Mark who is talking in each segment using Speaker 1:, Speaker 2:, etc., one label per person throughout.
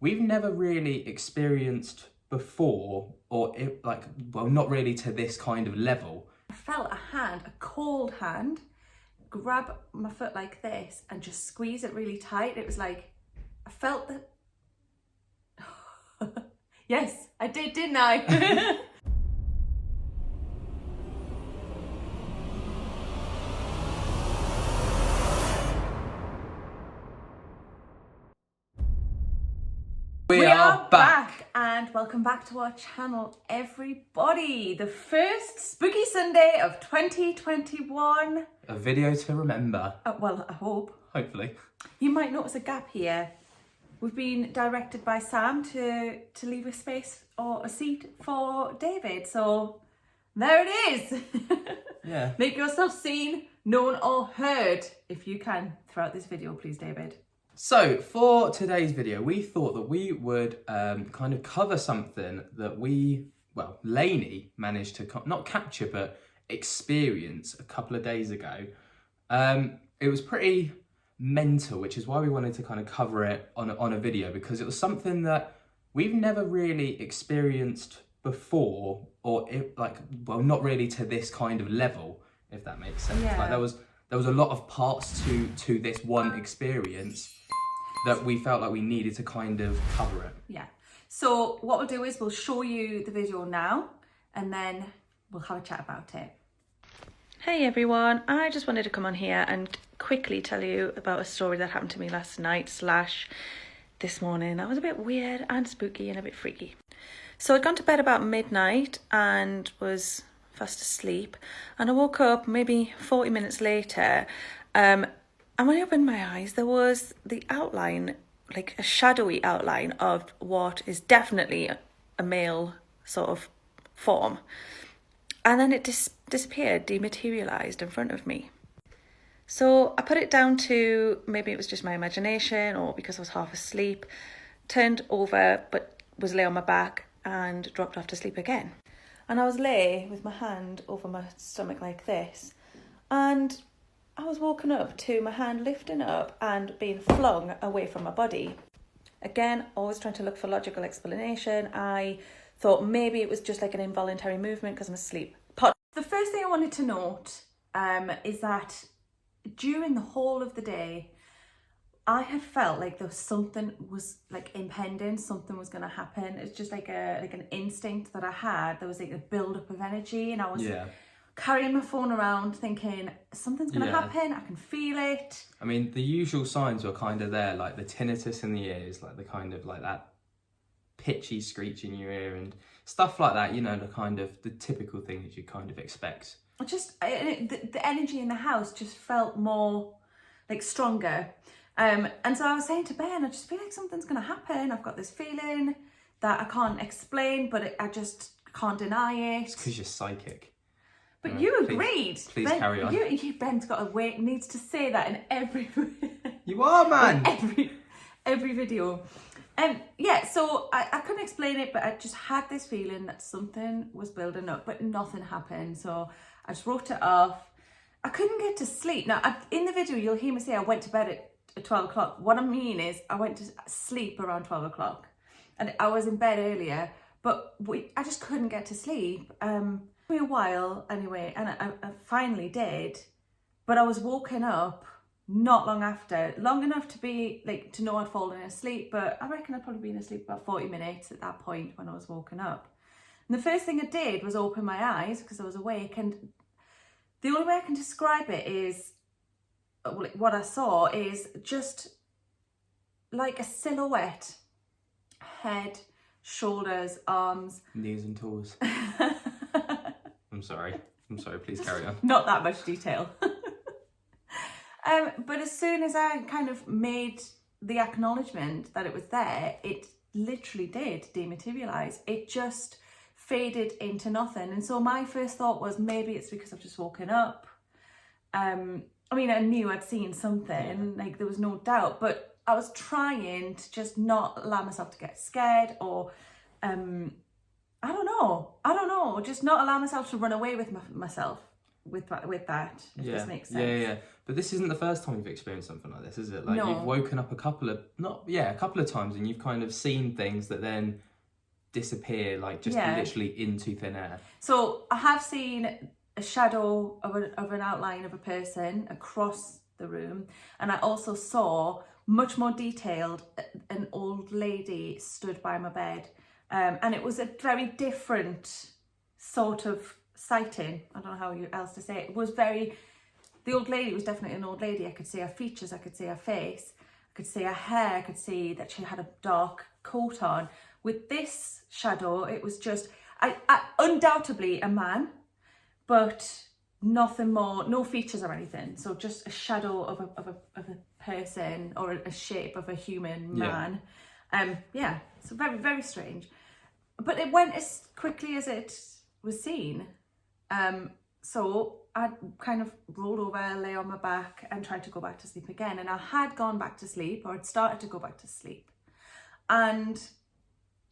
Speaker 1: we've never really experienced before, or not really to this kind of level.
Speaker 2: I felt a hand, a cold hand, grab my foot like this and just squeeze it really tight. It was like, I felt that. Yes, I did, didn't I?
Speaker 1: We are back
Speaker 2: and welcome back to our channel, everybody. The first spooky Sunday of 2021.
Speaker 1: A video to remember.
Speaker 2: Well, I hope.
Speaker 1: Hopefully.
Speaker 2: You might notice a gap here. We've been directed by Sam to leave a space or a seat for David. So there it is.
Speaker 1: Yeah.
Speaker 2: Make yourself seen, known or heard if you can throughout this video, please, David.
Speaker 1: So for today's video, we thought that we would kind of cover something that Lainey managed to not capture, but experience a couple of days ago. It was pretty mental, which is why we wanted to kind of cover it on a video, because it was something that we've never really experienced before, or not really to this kind of level, if that makes sense.
Speaker 2: Yeah.
Speaker 1: Like there was a lot of parts to this one experience that we felt like we needed to kind of cover it.
Speaker 2: Yeah. So what we'll do is we'll show you the video now and then we'll have a chat about it.
Speaker 3: Hey everyone, I just wanted to come on here and quickly tell you about a story that happened to me last night / this morning. That was a bit weird and spooky and a bit freaky. So I'd gone to bed about midnight and was fast asleep, and I woke up maybe 40 minutes later, and when I opened my eyes there was the outline, like a shadowy outline of what is definitely a male sort of form, and then it disappeared, dematerialized in front of me. So I put it down to maybe it was just my imagination or because I was half asleep, turned over but was lay on my back and dropped off to sleep again. And I was lay with my hand over my stomach like this, and I was woken up to my hand lifting up and being flung away from my body. Again, always trying to look for logical explanation. I thought maybe it was just like an involuntary movement because I'm asleep.
Speaker 2: The first thing I wanted to note is that during the whole of the day, I had felt like there was something was like impending, something was going to happen. It's just like an instinct that I had. There was like a build-up of energy, and I was carrying my phone around thinking something's going to happen. I can feel it.
Speaker 1: I mean, the usual signs were kind of there, like the tinnitus in the ears, like the kind of like that pitchy screech in your ear and stuff like that, you know, the typical things you kind of expect.
Speaker 2: The energy in the house just felt more like stronger. And so I was saying to Ben, I just feel like something's going to happen. I've got this feeling that I can't explain, but I just can't deny it.
Speaker 1: It's because you're psychic.
Speaker 2: But you agreed.
Speaker 1: Please Ben, carry on.
Speaker 2: Ben's got a way, needs to say that in every...
Speaker 1: You are, man!
Speaker 2: every video. So I couldn't explain it, but I just had this feeling that something was building up, but nothing happened. So I just wrote it off. I couldn't get to sleep. Now, in the video, you'll hear me say I went to bed at 12 o'clock. What I mean is I went to sleep around 12 o'clock. And I was in bed earlier, but I just couldn't get to sleep. It took me a while anyway, and I finally did. But I was woken up not long after, long enough to know I'd fallen asleep, but I reckon I'd probably been asleep about 40 minutes at that point when I was woken up. And the first thing I did was open my eyes because I was awake, and the only way I can describe it is, what I saw is just like a silhouette, head, shoulders, arms.
Speaker 1: Knees and toes. I'm sorry, please carry on.
Speaker 2: Not that much detail. But as soon as I kind of made the acknowledgement that it was there, it literally did dematerialize. It just faded into nothing. And so my first thought was maybe it's because I've just woken up. I mean, I knew I'd seen something, like there was no doubt, but I was trying to just not allow myself to get scared or, I don't know, just not allow myself to run away with myself. with that, if this makes sense.
Speaker 1: Yeah. But this isn't the first time you've experienced something like this, is it? Like
Speaker 2: No.
Speaker 1: you've woken up a couple of times, and you've kind of seen things that then disappear, like just literally into thin air.
Speaker 2: So I have seen a shadow of an outline of a person across the room, and I also saw, much more detailed, an old lady stood by my bed, and it was a very different sort of sighting. I don't know how else to say it. It was the old lady was definitely an old lady. I could see her features, I could see her face, I could see her hair, I could see that she had a dark coat on. With this shadow, it was just undoubtedly a man, but nothing more, no features or anything. So just a shadow of a person, or a shape of a human man. So very, very strange. But it went as quickly as it was seen. So I kind of rolled over, lay on my back, and tried to go back to sleep again. And I had gone back to sleep, or had started to go back to sleep. And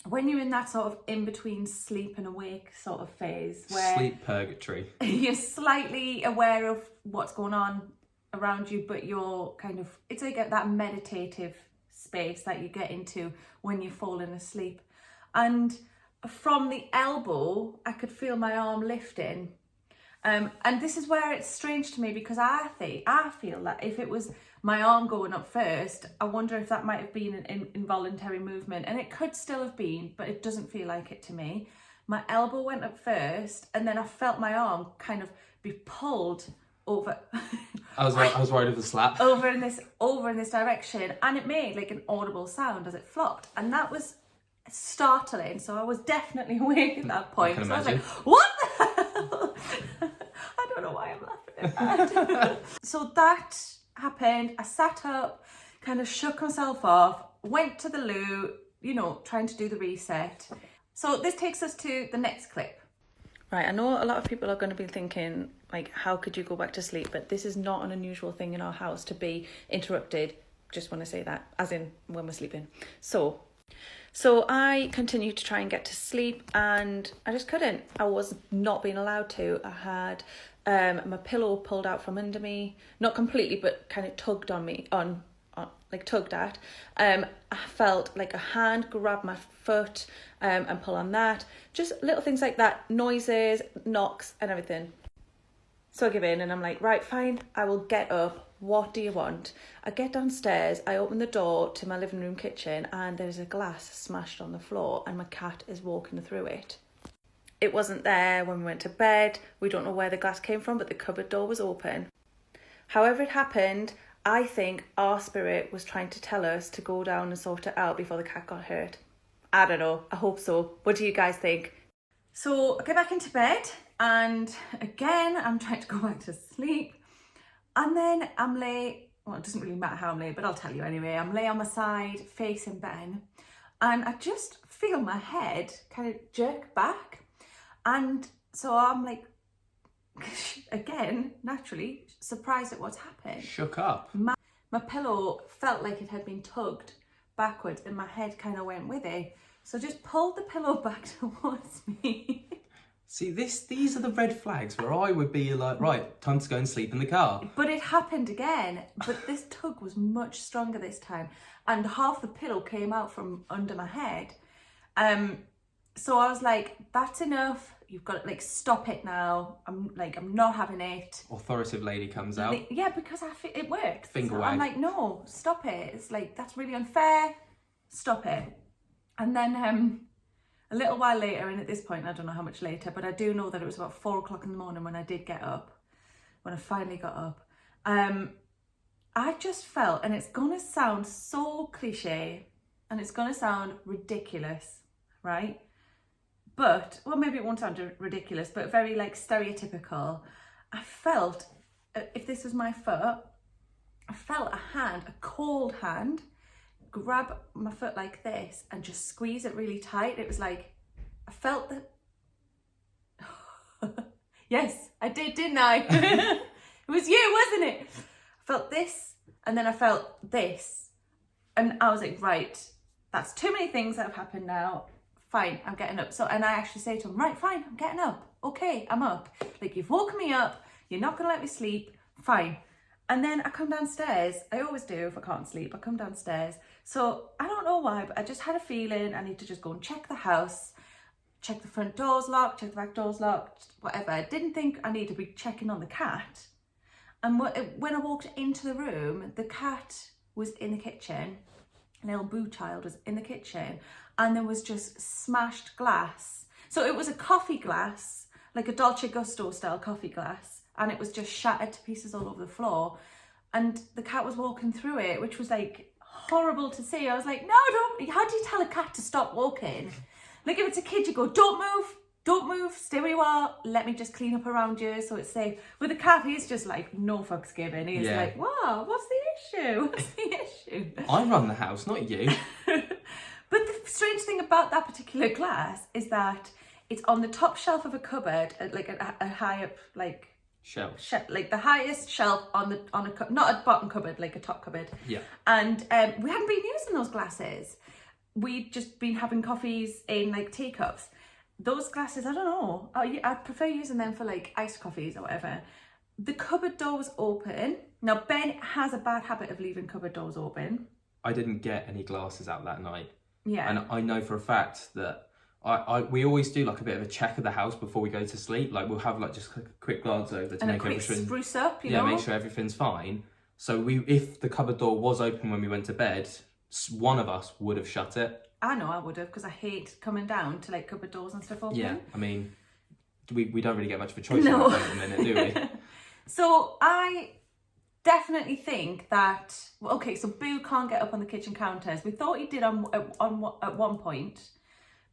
Speaker 2: when you're in that sort of in between sleep and awake sort of phase, where
Speaker 1: sleep purgatory,
Speaker 2: you're slightly aware of what's going on around you, but you're kind of, it's like that meditative space that you get into when you're falling asleep. And from the elbow, I could feel my arm lifting. And this is where it's strange to me, because I feel that if it was my arm going up first, I wonder if that might have been an involuntary movement, and it could still have been, but it doesn't feel like it to me. My elbow went up first, and then I felt my arm kind of be pulled over.
Speaker 1: I was worried of the slap.
Speaker 2: over in this direction, and it made like an audible sound as it flopped, and that was startling. So I was definitely awake at that point.
Speaker 1: I can
Speaker 2: so
Speaker 1: imagine.
Speaker 2: I was like, what the hell? I don't know why I'm laughing at that. So that happened. I sat up, kind of shook myself off, went to the loo, trying to do the reset. So this takes us to the next clip.
Speaker 3: Right, I know a lot of people are going to be thinking, like, how could you go back to sleep? But this is not an unusual thing in our house to be interrupted. Just want to say that, as in when we're sleeping. So I continued to try and get to sleep, and I just couldn't. I was not being allowed to. I had my pillow pulled out from under me, not completely, but kind of tugged on me, tugged at. I felt like a hand grab my foot and pull on that. Just little things like that, noises, knocks and everything. So I give in, and I'm like, right, fine, I will get up. What do you want? I get downstairs, I open the door to my living room kitchen, and there's a glass smashed on the floor, and my cat is walking through it. It wasn't there when we went to bed. We don't know where the glass came from, but the cupboard door was open. However it happened, I think our spirit was trying to tell us to go down and sort it out before the cat got hurt. I don't know. I hope so. What do you guys think?
Speaker 2: So I get back into bed, and again, I'm trying to go back to sleep. And then I'm lay, well, it doesn't really matter how I'm lay, but I'll tell you anyway. I'm lay on my side, facing Ben, and I just feel my head kind of jerk back. And so I'm like, again, naturally, surprised at what's happened.
Speaker 1: Shook up.
Speaker 2: My pillow felt like it had been tugged backwards, and my head kind of went with it. So just pulled the pillow back towards me.
Speaker 1: See, these are the red flags where I would be like, right, time to go and sleep in the car.
Speaker 2: But it happened again. But this tug was much stronger this time, and half the pillow came out from under my head. So I was like, that's enough. You've got to, like, stop it now. I'm not having it.
Speaker 1: Authoritative lady comes out.
Speaker 2: Yeah, because it worked.
Speaker 1: Finger
Speaker 2: so
Speaker 1: wag.
Speaker 2: I'm like, no, stop it. It's like, that's really unfair. Stop it. And then a little while later, and at this point, I don't know how much later, but I do know that it was about 4 o'clock in the morning when I did get up, when I finally got up. I just felt, and it's going to sound so cliche, and it's going to sound ridiculous, right? But, well, maybe it won't sound ridiculous, but very, like, stereotypical. I felt, if this was my foot, I felt a hand, a cold hand, grab my foot like this and just squeeze it really tight. It was like, I felt that. Yes, I did, didn't I? It was you, wasn't it? I felt this, and then I felt this, and I was like, right, that's too many things that have happened now. Fine, I'm getting up. So, and I actually say to him, right, fine, I'm getting up. Okay, I'm up. Like, you've woken me up, You're not going to let me sleep. Fine. And then I come downstairs. I always do if I can't sleep. I come downstairs. So I don't know why, but I just had a feeling I need to just go and check the house, check the front doors locked, check the back doors locked, whatever. I didn't think I needed to be checking on the cat. And when I walked into the room, the cat was in the kitchen. Little boo child was in the kitchen, and there was just smashed glass. So it was a coffee glass, like a Dolce Gusto style coffee glass, and it was just shattered to pieces all over the floor. And the cat was walking through it, which was like horrible to see. I was like, no, don't. How do you tell a cat to stop walking? Like if it's a kid, you go, don't move, stay where you are, let me just clean up around you so it's safe. With a cat, he's just like, no fucks given. He's like, wow, what's the issue? What's the issue?
Speaker 1: I run the house, not you.
Speaker 2: But the strange thing about that particular glass is that it's on the top shelf of a cupboard, like a high up, like
Speaker 1: shelf,
Speaker 2: like the highest shelf on a not a bottom cupboard, like a top cupboard.
Speaker 1: Yeah.
Speaker 2: And we hadn't been using those glasses. We'd just been having coffees in like teacups. Those glasses, I don't know. I prefer using them for like iced coffees or whatever. The cupboard door was open. Now Ben has a bad habit of leaving cupboard doors open.
Speaker 1: I didn't get any glasses out that night.
Speaker 2: Yeah.
Speaker 1: And I know for a fact that we always do like a bit of a check of the house before we go to sleep. Like we'll have like just a quick glance over to
Speaker 2: and
Speaker 1: make
Speaker 2: a quick
Speaker 1: everything
Speaker 2: spruce up, you know?
Speaker 1: make sure everything's fine. So if the cupboard door was open when we went to bed, one of us would have shut it.
Speaker 2: I know I would have, because I hate coming down to like cupboard doors and stuff open.
Speaker 1: Yeah, I mean, we don't really get much of a choice
Speaker 2: No.
Speaker 1: in that at the minute, do we?
Speaker 2: So I definitely think that, okay, so Boo can't get up on the kitchen counters. We thought he did at one point,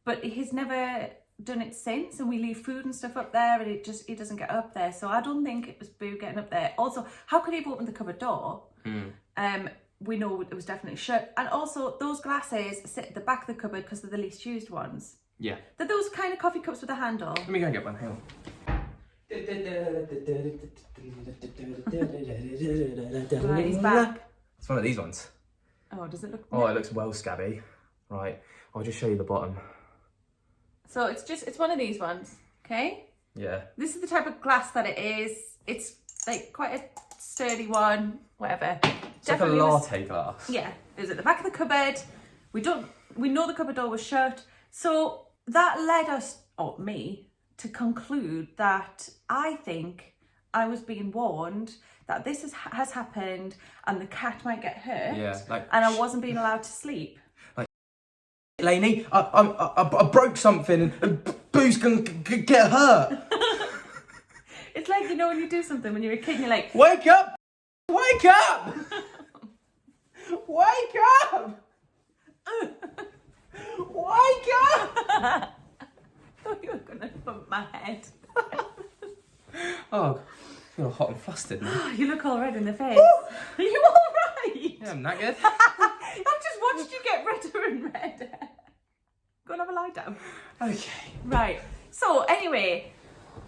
Speaker 2: but he's never done it since, and we leave food and stuff up there and he doesn't get up there. So I don't think it was Boo getting up there. Also, how could he have opened the cupboard door? We know it was definitely shut. And also, those glasses sit at the back of the cupboard because they're the least used ones.
Speaker 1: Yeah.
Speaker 2: They're those kind of coffee cups with a handle.
Speaker 1: Let me go and get one, hang on.
Speaker 2: Right, he's back.
Speaker 1: It's one of these ones.
Speaker 2: Oh, does it look...
Speaker 1: Oh, it looks well scabby. Right, I'll just show you the bottom.
Speaker 2: So it's one of these ones, okay?
Speaker 1: Yeah.
Speaker 2: This is the type of glass that it is. It's like quite a sturdy one, whatever.
Speaker 1: It's definitely like a latte glass.
Speaker 2: Yeah, it was at the back of the cupboard. We know the cupboard door was shut. So that led us, or me, to conclude that I think I was being warned that this has happened and the cat might get hurt.
Speaker 1: Yeah, like,
Speaker 2: and I wasn't being allowed to sleep.
Speaker 1: Like, Lainey, I broke something and Boo's gonna get hurt.
Speaker 2: It's like, you know, when you do something when you're a kid and you're like,
Speaker 1: wake up! Wake up! Wake up! Wake up!
Speaker 2: I thought you were going to bump my head.
Speaker 1: Oh, I feel hot and flustered now.
Speaker 2: You look all red in the face. Are you all right?
Speaker 1: Yeah, I'm knackered.
Speaker 2: I've just watched you get redder and redder. Go and have a lie down.
Speaker 1: Okay.
Speaker 2: Right. So anyway,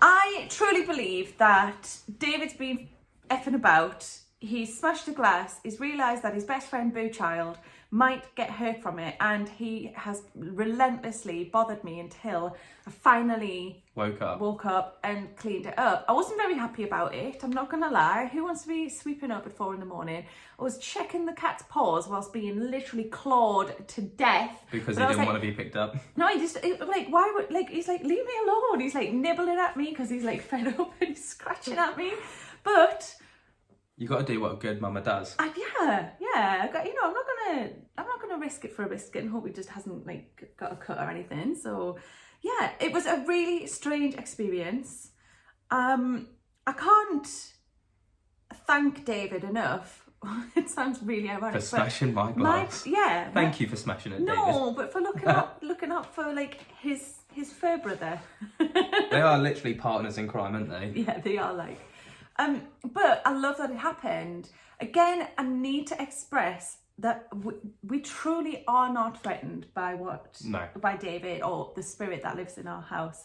Speaker 2: I truly believe that David's been effing about. He's smashed a glass. He's realised that his best friend Boo Child might get hurt from it, and he has relentlessly bothered me until I finally woke up and cleaned it up. I wasn't very happy about it, I'm not gonna lie. Who wants to be sweeping up at 4 a.m? I was checking the cat's paws whilst being literally clawed to death.
Speaker 1: Because he didn't want to be picked up.
Speaker 2: No, he's like, leave me alone. He's like nibbling at me because he's like fed up and he's scratching at me. But
Speaker 1: you got to do what a good mama does.
Speaker 2: Yeah. I'm not gonna risk it for a biscuit and hope he just hasn't like got a cut or anything. So yeah, it was a really strange experience. I can't thank David enough. It sounds really ironic.
Speaker 1: For smashing my glass. Thank you for smashing it, David.
Speaker 2: No, but for looking up for like his fur brother.
Speaker 1: They are literally partners in crime, aren't they?
Speaker 2: Yeah, they are like. But I love that it happened. Again, I need to express that we truly are not threatened by by David or the spirit that lives in our house.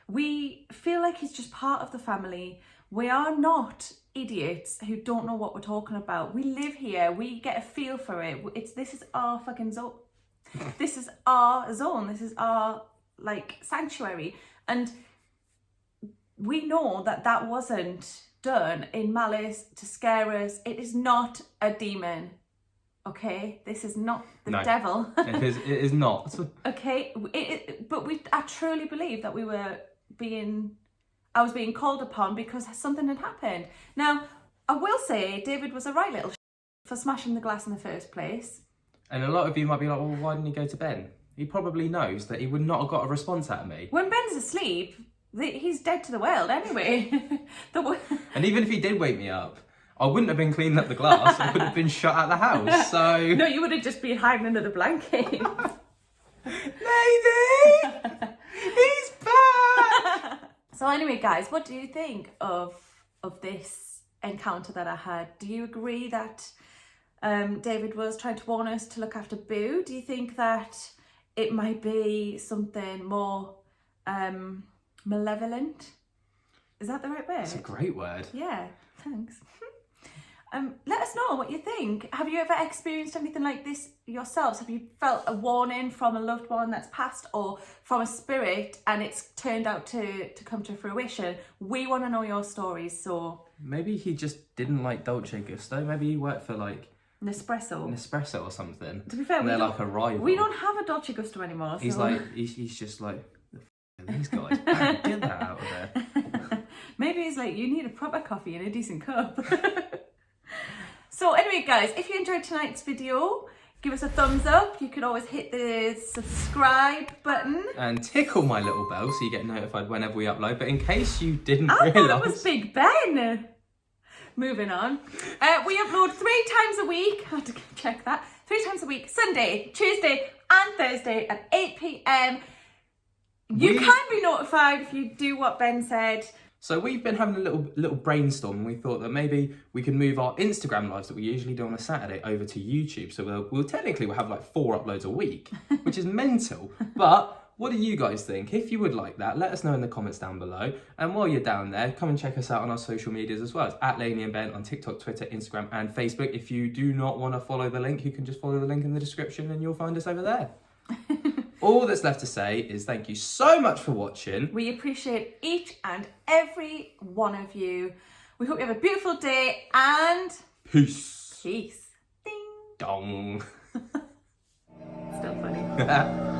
Speaker 2: We feel like he's just part of the family. We are not idiots who don't know what we're talking about. We live here. We get a feel for it. This is our fucking zone. This is our zone. This is our like sanctuary. And we know that wasn't done in malice to scare us. It is not a demon. Okay, this is not the devil.
Speaker 1: It is not.
Speaker 2: Okay, but I truly believe that I was being called upon because something had happened. Now, I will say David was a right little for smashing the glass in the first place.
Speaker 1: And a lot of you might be like, well, why didn't you go to Ben? He probably knows that he would not have got a response out of me.
Speaker 2: When Ben's asleep, he's dead to the world anyway.
Speaker 1: And even if he did wake me up, I wouldn't have been cleaning up the glass. I would have been shut out of the house. So
Speaker 2: no, you would have just been hiding under the blanket.
Speaker 1: Lady, he's back.
Speaker 2: So anyway, guys, what do you think of this encounter that I had? Do you agree that David was trying to warn us to look after Boo? Do you think that it might be something more malevolent? Is that the right word?
Speaker 1: It's a great word.
Speaker 2: Yeah, thanks. Let us know what you think. Have you ever experienced anything like this yourselves? Have you felt a warning from a loved one that's passed or from a spirit and it's turned out to come to fruition? We want to know your stories, so...
Speaker 1: Maybe he just didn't like Dolce Gusto. Maybe he worked for like...
Speaker 2: Nespresso
Speaker 1: or something.
Speaker 2: To be fair,
Speaker 1: and they're like a rival.
Speaker 2: We don't have a Dolce Gusto anymore.
Speaker 1: He's
Speaker 2: so...
Speaker 1: like, he's just like, the f*** are these guys? Get that out of there.
Speaker 2: Maybe he's like, you need a proper coffee in a decent cup. So anyway, guys, if you enjoyed tonight's video, give us a thumbs up. You could always hit the subscribe button.
Speaker 1: And tickle my little bell so you get notified whenever we upload. But in case you didn't
Speaker 2: I
Speaker 1: realise...
Speaker 2: thought it was Big Ben. Moving on. We upload 3 times a week. I had to check that. 3 times a week. Sunday, Tuesday and Thursday at 8 p.m. You can be notified if you do what Ben said.
Speaker 1: So we've been having a little brainstorm and we thought that maybe we could move our Instagram lives that we usually do on a Saturday over to YouTube. So we'll technically have like 4 uploads a week, which is mental. But what do you guys think? If you would like that, let us know in the comments down below. And while you're down there, come and check us out on our social medias as well. It's at Lainey and Ben on TikTok, Twitter, Instagram and Facebook. If you do not want to follow the link, you can just follow the link in the description and you'll find us over there. All that's left to say is thank you so much for watching.
Speaker 2: We appreciate each and every one of you. We hope you have a beautiful day and...
Speaker 1: Peace.
Speaker 2: Peace. Ding.
Speaker 1: Dong.
Speaker 2: Still funny.